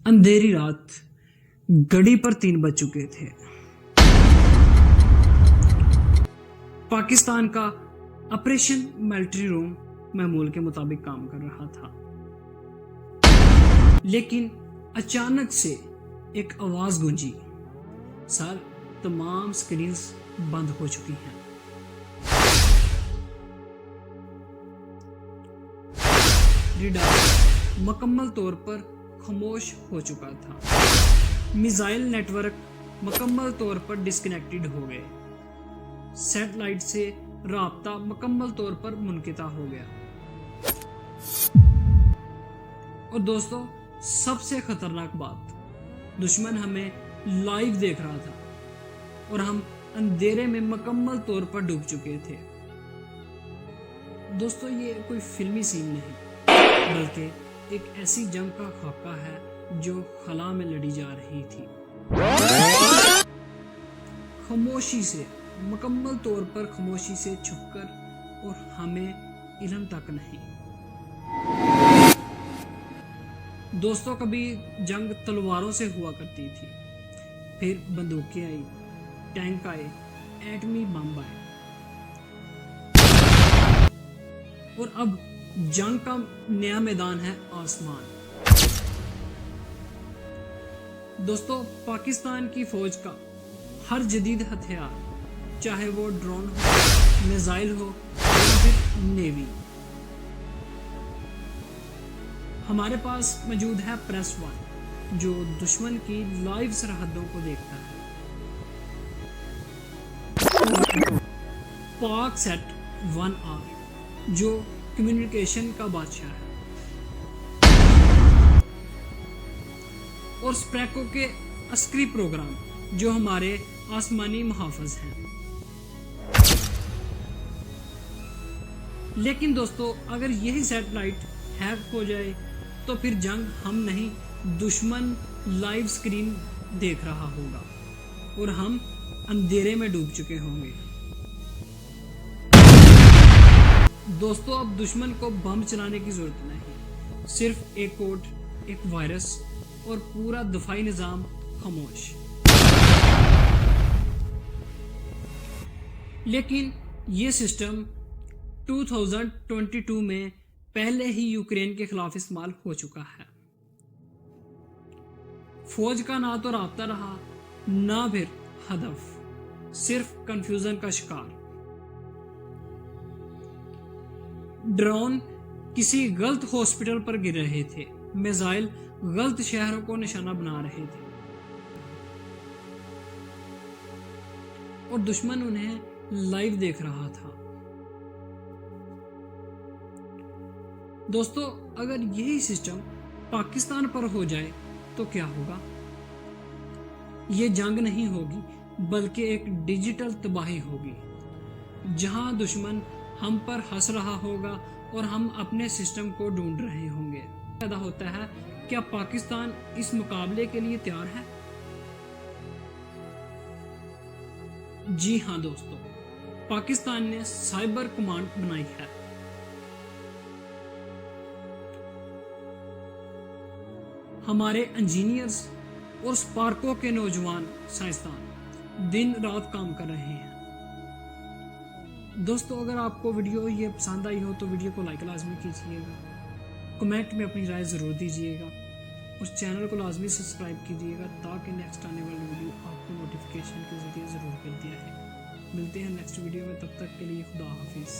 अंधेरी रात, घड़ी पर 3 बज चुके थे। पाकिस्तान का ऑपरेशन मिलिट्री रूम मामूल के मुताबिक काम कर रहा था, लेकिन अचानक से एक आवाज गूंजी, सर तमाम स्क्रीन्स बंद हो चुकी हैं। रडार मुकम्मल तौर पर खामोश हो चुका था। मिसाइल नेटवर्क मुकम्मल तौर पर डिस्कनेक्टेड हो गए। सैटेलाइट से राब्ता मुकम्मल तौर पर मुनक़िता हो गया। और दोस्तों, सबसे खतरनाक बात, दुश्मन हमें लाइव देख रहा था और हम अंधेरे में मुकम्मल तौर पर डूब चुके थे। दोस्तों, ये कोई फिल्मी सीन नहीं, बल्कि एक ऐसी जंग का खाका है जो खला में लड़ी जा रही थी। खामोशी से, मुकम्मल तौर पर खामोशी से छुपकर, और हमें इल्म तक नहीं। दोस्तों, कभी जंग तलवारों से हुआ करती थी, फिर बंदूकें आई, टैंक आए, एटमी बम आए, और अब जंग का नया मैदान है आसमान। दोस्तों, पाकिस्तान की फौज का हर जदीद हथियार, चाहे वो ड्रोन हो, मिसाइल हो या फिर नेवी, हमारे पास मौजूद है प्रेस वन, जो दुश्मन की लाइव सरहदों को देखता है। पाक सेट 1R, जो कम्युनिकेशन का बादशाह है, और स्प्रैको के अस्करी प्रोग्राम, जो हमारे आसमानी मुहाफिज हैं। लेकिन दोस्तों, अगर यही सैटेलाइट हैक हो जाए तो फिर जंग हम नहीं, दुश्मन लाइव स्क्रीन देख रहा होगा और हम अंधेरे में डूब चुके होंगे। दोस्तों, अब दुश्मन को बम चलाने की जरूरत नहीं, सिर्फ एक कोड, एक वायरस और पूरा दफाई निजाम खामोश। लेकिन ये सिस्टम 2022 में पहले ही यूक्रेन के खिलाफ इस्तेमाल हो चुका है। फौज का ना तो राब्ता रहा, ना फिर हदफ, सिर्फ कंफ्यूजन का शिकार। ड्रोन किसी गलत हॉस्पिटल पर गिर रहे थे, मिसाइल गलत शहरों को निशाना बना रहे थे, और दुश्मन उन्हें लाइव देख रहा था। दोस्तों, अगर यही सिस्टम पाकिस्तान पर हो जाए तो क्या होगा? ये जंग नहीं होगी, बल्कि एक डिजिटल तबाही होगी, जहां दुश्मन हम पर हंस रहा होगा और हम अपने सिस्टम को ढूंढ रहे होंगे। पैदा होता है, क्या पाकिस्तान इस मुकाबले के लिए तैयार है? जी हां दोस्तों, पाकिस्तान ने साइबर कमांड बनाई है। हमारे इंजीनियर्स और स्पार्को के नौजवान साइंसदान दिन रात काम कर रहे हैं। दोस्तों, अगर आपको वीडियो ये पसंद आई हो तो वीडियो को लाइक लाजमी कीजिएगा, कमेंट में अपनी राय ज़रूर दीजिएगा, और चैनल को लाजमी सब्सक्राइब कीजिएगा, ताकि नेक्स्ट आने वाली वीडियो आपको नोटिफिकेशन के ज़रिए ज़रूर मिल दिया है। मिलते हैं नेक्स्ट वीडियो में, तब तक के लिए खुदा हाफिज़।